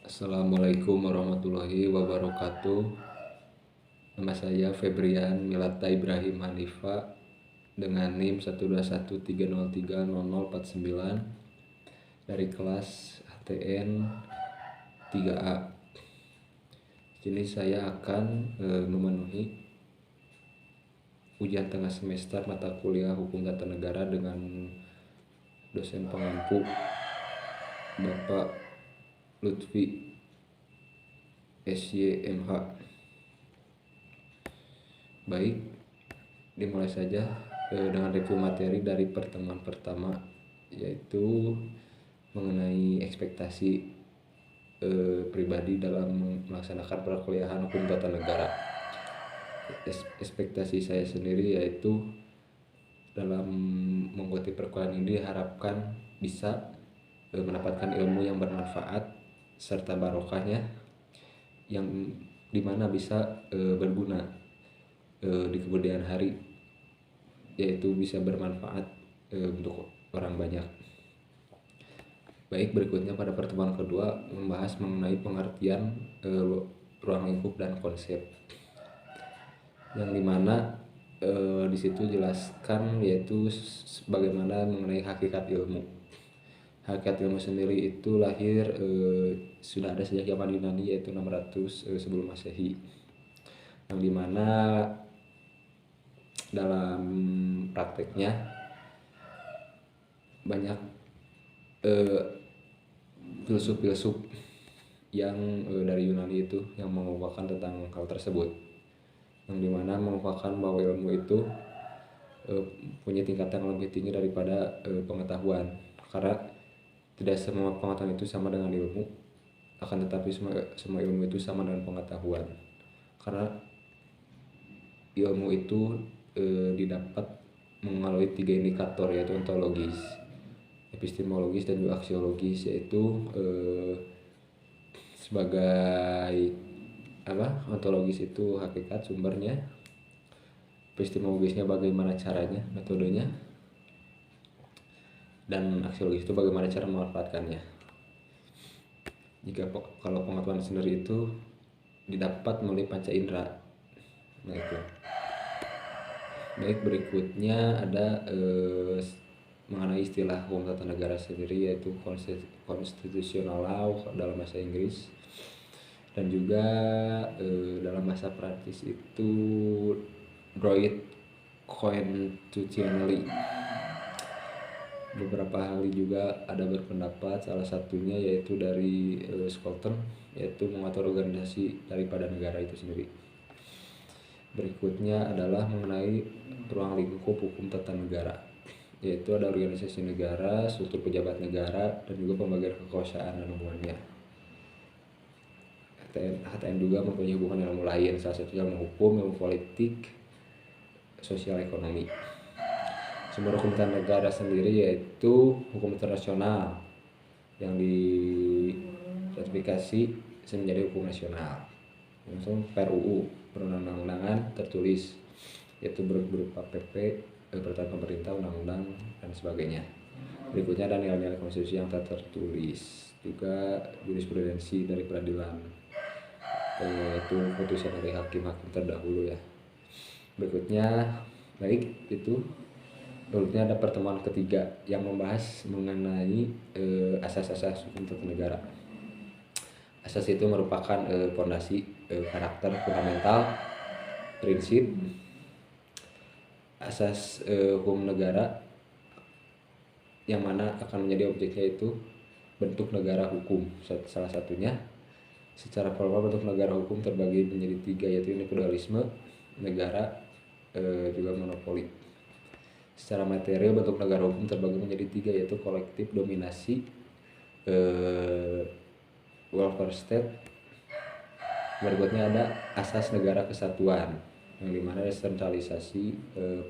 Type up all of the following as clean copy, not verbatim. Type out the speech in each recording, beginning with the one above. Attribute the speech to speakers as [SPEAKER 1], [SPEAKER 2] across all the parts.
[SPEAKER 1] Assalamualaikum warahmatullahi wabarakatuh. Nama saya Febrian Milata Ibrahim Hanifa dengan NIM 121303049 dari kelas HTN 3A. Kini saya akan memenuhi ujian tengah semester mata kuliah Hukum Tata Negara dengan dosen pengampu Bapak Lutfi SYMH. Baik, dimulai saja dengan review materi dari pertemuan pertama, yaitu mengenai ekspektasi pribadi dalam melaksanakan perkuliahan Hukum Tata Negara. Ekspektasi saya sendiri yaitu dalam mengikuti perkuliahan ini diharapkan bisa mendapatkan ilmu yang bermanfaat serta barokahnya, yang dimana bisa berguna di kemudian hari, yaitu bisa bermanfaat untuk orang banyak. Baik, berikutnya pada pertemuan kedua membahas mengenai pengertian ruang lingkup dan konsep, yang dimana di situ jelaskan yaitu bagaimana mengenai hakikat ilmu. Hakikat ilmu sendiri itu lahir sudah ada sejak zaman Yunani, yaitu 600 sebelum Masehi, yang dimana dalam prakteknya banyak filsuf-filsuf yang dari Yunani itu yang mengupakan tentang hal tersebut, yang dimana mengupakan bahwa ilmu itu punya tingkatan yang lebih tinggi daripada pengetahuan, karena tidak semua pengetahuan itu sama dengan ilmu, akan tetapi semua ilmu itu sama dengan pengetahuan, karena ilmu itu didapat melalui 3 indikator, yaitu ontologis, epistemologis, dan juga aksiologis, yaitu sebagai ontologis itu hakikat sumbernya, epistemologisnya bagaimana caranya, metodenya, dan aksiologis itu bagaimana cara memanfaatkannya. Kalau pengetahuan sendiri itu didapat melalui panca indera. Nah itu. Baik, berikutnya ada mengenai istilah hukum tata negara sendiri, yaitu constitutional law dalam bahasa Inggris, dan juga dalam bahasa Prancis itu droit constitutionnel. Beberapa ahli juga ada berpendapat, salah satunya yaitu dari Scotland, yaitu mengatur organisasi daripada negara itu sendiri. Berikutnya adalah mengenai ruang lingkup hukum tata negara, yaitu ada organisasi negara, struktur pejabat negara, dan juga pembagian kekuasaan dan hubungannya. HTN juga mempunyai hubungan ilmu lain, salah satunya ilmu hukum, ilmu politik, sosial, ekonomi. Sumber hukum tata negara sendiri yaitu hukum internasional yang diratifikasi menjadi hukum nasional, langsung PRUU, perundang-undangan tertulis, yaitu berupa PP, peraturan pemerintah, undang-undang, dan sebagainya. Berikutnya ada nilai-nilai konstitusi yang tak tertulis, juga jurisprudensi dari peradilan, yaitu putusan dari hakim-hakim terdahulu ya. Berikutnya baik itu. Berikutnya ada pertemuan ketiga yang membahas mengenai asas-asas hukum tata negara. Asas itu merupakan fondasi, karakter fundamental, prinsip, asas hukum negara, yang mana akan menjadi objeknya itu bentuk negara hukum. Salah satunya secara formal bentuk negara hukum terbagi menjadi 3, yaitu individualisme, negara, juga monopoli. Secara material bentuk negara hukum terbagi menjadi 3, yaitu kolektif, dominasi, welfare state. Berikutnya ada asas negara kesatuan, yang dimana desentralisasi,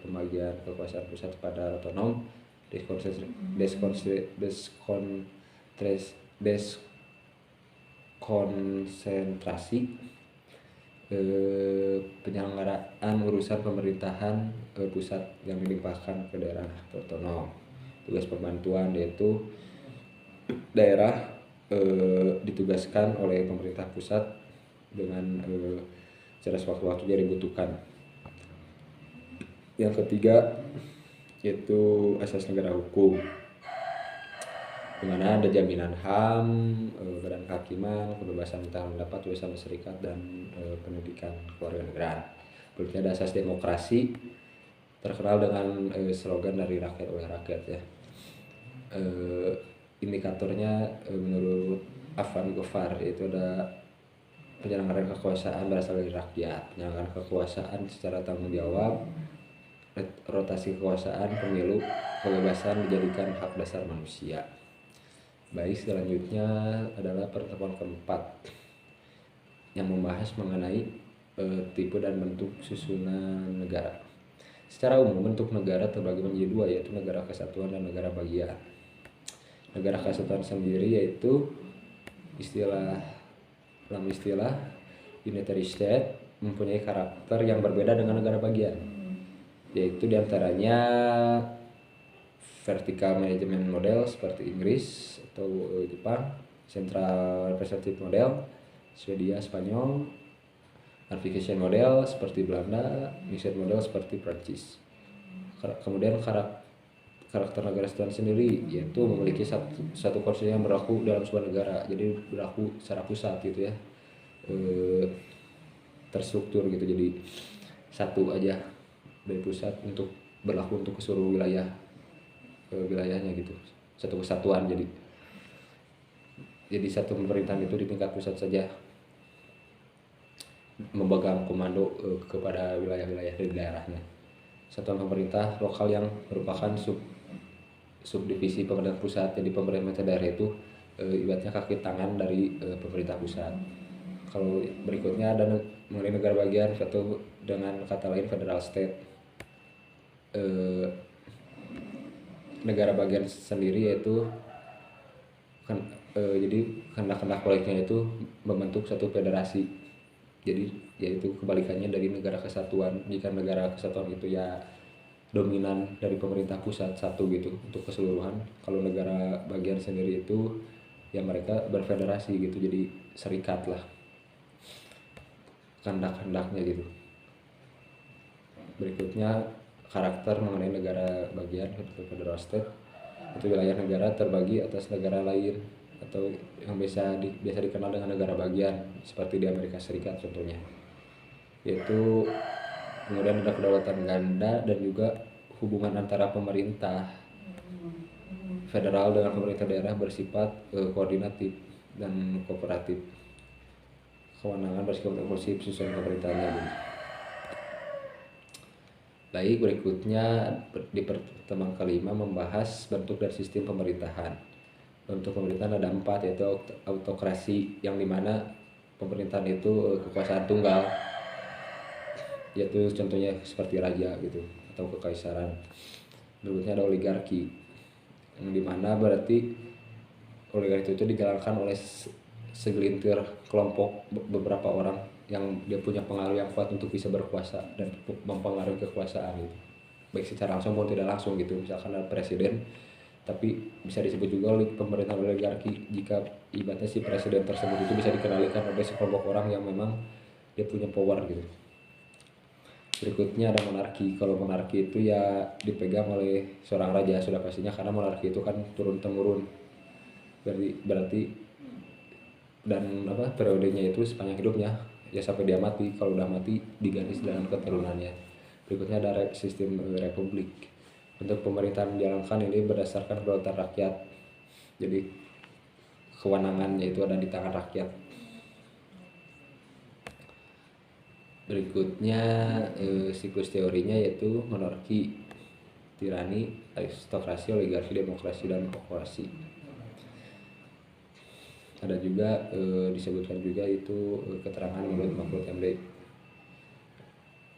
[SPEAKER 1] pembagian kekuasaan pusat pada otonom, deskonsentrasi, penyelenggaraan urusan pemerintahan pusat yang dilimpahkan ke daerah otonom, tugas pembantuan yaitu daerah ditugaskan oleh pemerintah pusat dengan secara sewaktu-waktu dibutuhkan. Yang ketiga yaitu asas negara hukum, di mana ada jaminan HAM, badan kehakiman, kebebasan pendapat, kebebasan berserikat, dan pendidikan kewarganegaraan. Berikutnya ada asas demokrasi, terkenal dengan slogan dari rakyat oleh rakyat ya. Indikatornya menurut Afan Gofar yaitu ada penyelenggaraan kekuasaan berasal dari rakyat, penyelenggaraan kekuasaan secara tanggung jawab, rotasi kekuasaan, pemilu, kebebasan dijadikan hak dasar manusia. Baik, selanjutnya adalah pertemuan keempat yang membahas mengenai tipe dan bentuk susunan negara. Secara umum bentuk negara terbagi menjadi dua, yaitu negara kesatuan dan negara bagian. Negara kesatuan sendiri yaitu dalam istilah unitary state mempunyai karakter yang berbeda dengan negara bagian, yaitu diantaranya vertical management model seperti Inggris atau Jepang, central representative model Swedia, Spanyol, unification model seperti Belanda, mixed model seperti Prancis. Kemudian karakter negara kesatuan sendiri yaitu memiliki satu konsep yang berlaku dalam sebuah negara, jadi berlaku secara pusat gitu ya, terstruktur gitu, jadi satu aja dari pusat untuk berlaku untuk seluruh wilayahnya gitu, satu kesatuan. Jadi satu pemerintahan itu di tingkat pusat saja memegang komando kepada wilayah-wilayah di daerahnya. Satuan pemerintah lokal yang merupakan subdivisi pemerintahan pusat. Jadi pemerintah daerah itu ibaratnya kaki tangan dari pemerintah pusat. Kalau berikutnya ada mengenai negara bagian atau dengan kata lain federal state. Negara bagian sendiri yaitu jadi kehendak politiknya itu membentuk satu federasi. Jadi yaitu kebalikannya dari negara kesatuan. Jika negara kesatuan itu ya dominan dari pemerintah pusat satu gitu untuk keseluruhan. Kalau negara bagian sendiri itu ya mereka berfederasi gitu, jadi serikat lah kehendak-hendaknya gitu. Berikutnya karakter mengenai negara bagian atau federal state, itu wilayah negara terbagi atas negara lain atau yang biasa dikenal dengan negara bagian seperti di Amerika Serikat contohnya. Yaitu kemudian ada kedaulatan ganda dan juga hubungan antara pemerintah federal dengan pemerintah daerah bersifat koordinatif dan kooperatif. Kewenangan bersifat eksklusif sesuai pemerintahannya. Baik, berikutnya di pertemuan kelima membahas bentuk dan sistem pemerintahan. Bentuk pemerintahan ada 4, yaitu autokrasi, yang dimana pemerintahan itu kekuasaan tunggal, yaitu contohnya seperti raja gitu atau kekaisaran. Berikutnya ada oligarki, yang dimana berarti oligarki itu dijalankan oleh segelintir kelompok beberapa orang yang dia punya pengaruh yang kuat untuk bisa berkuasa dan mempengaruhi kekuasaan gitu, baik secara langsung maupun tidak langsung gitu. Misalkan ada presiden, tapi bisa disebut juga oleh pemerintahan oligarki jika ibaratnya si presiden tersebut itu bisa dikendalikan oleh sekelompok orang yang memang dia punya power gitu. Berikutnya ada monarki. Kalau monarki itu ya dipegang oleh seorang raja sudah pastinya, karena monarki itu kan turun temurun, berarti dan periodenya itu sepanjang hidupnya ya sampai dia mati. Kalau udah mati diganti dengan keturunannya. Berikutnya ada sistem republik. Untuk pemerintahan dijalankan ini berdasarkan kedaulatan rakyat, jadi kewenangannya itu ada di tangan rakyat. Berikutnya siklus teorinya yaitu monarki, tirani, aristokrasi, oligarki, demokrasi, dan kookrasi. Ada juga disebutkan juga itu keterangan menurut Mahfud MD,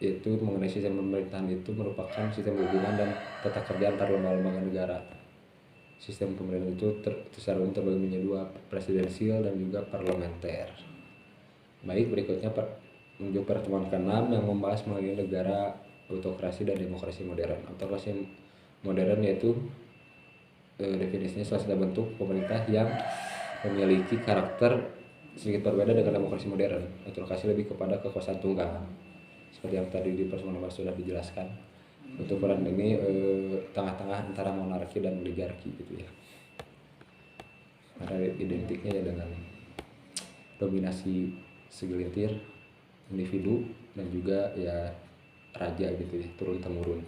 [SPEAKER 1] yaitu mengenai sistem pemerintahan itu merupakan sistem hubungan dan tata kerja antar lembaga-lembaga negara. Sistem pemerintahan itu secara umum terbagi menjadi 2, presidensial dan juga parlementer. Baik, berikutnya menuju pertemuan ke-6 yang membahas mengenai negara autokrasi dan demokrasi modern. Autokrasi modern yaitu definisinya salah satu bentuk pemerintah yang memiliki karakter sedikit berbeda dengan demokrasi modern. Otorokrasi lebih kepada kekuasaan tunggal. Seperti yang tadi di pertemuan sudah dijelaskan. Untuk peran ini tengah-tengah antara monarki dan oligarki gitu ya. Karena identiknya ya dengan dominasi segelintir individu dan juga ya raja gitu ya, turun temurun.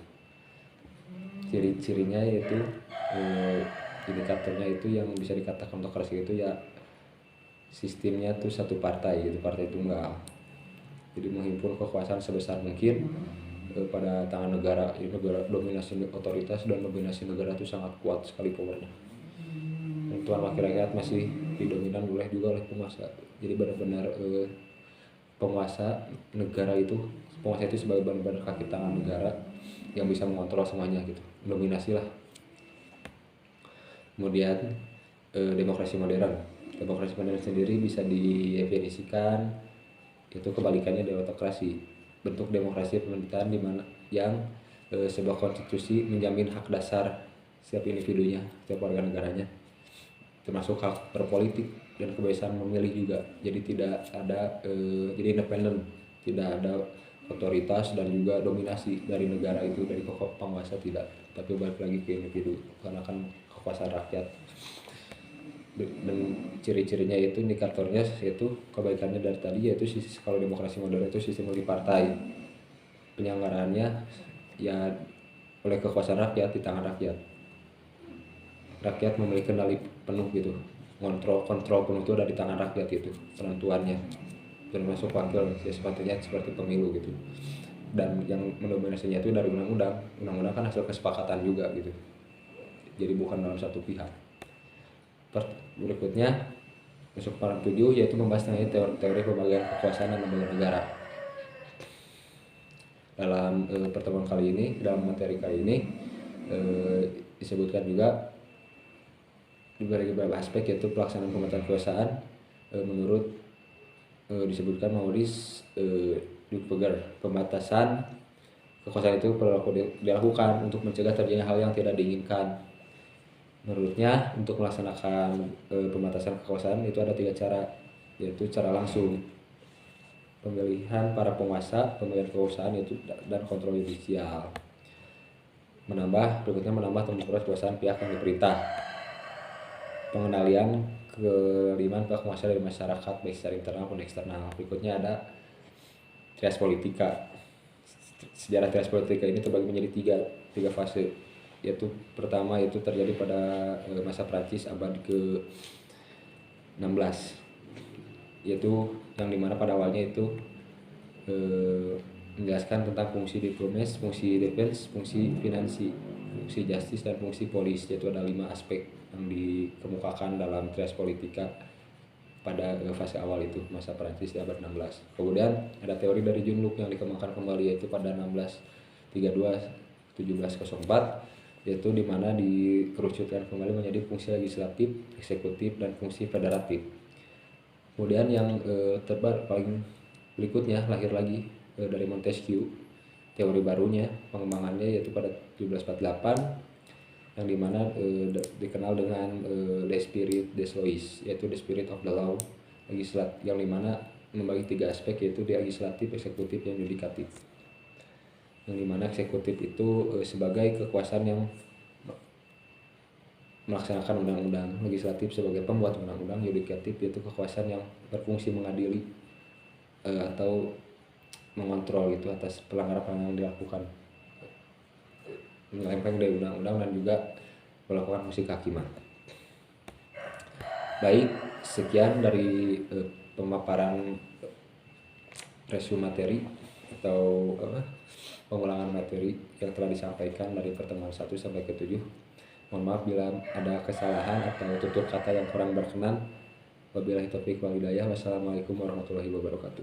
[SPEAKER 1] Ciri-cirinya yaitu indikatornya itu yang bisa dikatakan otorokrasi itu ya sistemnya tuh satu partai gitu, partai tunggal. Jadi menghimpun kekuasaan sebesar mungkin pada tangan negara. Ini negara dominasi otoritas dan dominasi negara itu sangat kuat sekali powernya. Tuan wakil rakyat masih didominan juga oleh penguasa. Jadi benar-benar penguasa negara itu, penguasa itu sebagai benar-benar kaki tangan negara yang bisa mengontrol semuanya gitu, dominasi lah. Kemudian demokrasi modern sendiri bisa didefinisikan itu kebalikannya dari otokrasi. Bentuk demokrasi pemerintahan di mana yang sebuah konstitusi menjamin hak dasar setiap individunya, setiap warga negaranya, termasuk hak berpolitik dan kebebasan memilih juga. Jadi tidak ada jadi independen, tidak ada otoritas dan juga dominasi dari negara itu, dari penguasa tidak, tapi balik lagi ke individu karena kan kekuasaan rakyat. Dan ciri-cirinya itu, indikatornya yaitu kebaikannya dari tadi, yaitu kalau demokrasi modern itu sistem multipartai, penyelenggaraannya ya oleh kekuasaan rakyat, di tangan rakyat memiliki kendali penuh gitu, kontrol penuh itu ada di tangan rakyat itu, penentuannya termasuk wakil ya seperti pemilu gitu. Dan yang mendominasinya itu dari undang-undang kan hasil kesepakatan juga gitu, jadi bukan dalam satu pihak. Berikutnya masuk part 7 yaitu membahas mengenai teori pembagian kekuasaan dan lembaga negara. Dalam pertemuan kali ini, dalam materi kali ini disebutkan juga dari beberapa aspek, yaitu pelaksanaan pembatasan kekuasaan menurut disebutkan Maurice Duperger. Pembatasan kekuasaan itu perlu dilakukan untuk mencegah terjadinya hal yang tidak diinginkan. Menurutnya, untuk melaksanakan pembatasan kekuasaan itu ada 3 cara, yaitu cara langsung, pemilihan para penguasa, pemilihan kekuasaan itu dan kontrol yudisial. Berikutnya menambah tempat kekuasaan pihak yang diperintah, pengendalian kelimaan penguasa dari masyarakat baik secara internal maupun eksternal. Berikutnya ada trias politika. Sejarah trias politika ini terbagi menjadi tiga fase, yaitu pertama itu terjadi pada masa Prancis abad ke-16, yaitu yang dimana pada awalnya itu menjelaskan tentang fungsi diplomas, fungsi defense, fungsi finansi, fungsi justice, dan fungsi polis. Yaitu ada 5 aspek yang dikemukakan dalam trias politika pada fase awal itu, masa Prancis di abad 16. Kemudian ada teori dari John Locke yang dikembangkan kembali, yaitu pada 1632-1704, yaitu dimana dikerucutkan kembali menjadi fungsi legislatif, eksekutif, dan fungsi federatif. Kemudian yang paling berikutnya lahir lagi dari Montesquieu, teori barunya pengembangannya, yaitu pada 1748, yang dimana dikenal dengan the spirit des lois, yaitu the spirit of the law, yang dimana membagi 3 aspek, yaitu di legislatif, eksekutif, dan yudikatif. Yang dimana eksekutif itu sebagai kekuasaan yang melaksanakan undang-undang, legislatif sebagai pembuat undang-undang, yudikatif yaitu kekuasaan yang berfungsi mengadili atau mengontrol itu atas pelanggaran yang dilakukan, melempeng dari undang-undang dan juga melakukan fungsi kehakiman. Baik, sekian dari pemaparan resume materi atau pengulangan materi yang telah disampaikan dari pertemuan 1 sampai ke 7. Mohon maaf bila ada kesalahan atau tutur kata yang kurang berkenan. Wabillahi taufiq wal hidayah. Wassalamualaikum warahmatullahi wabarakatuh.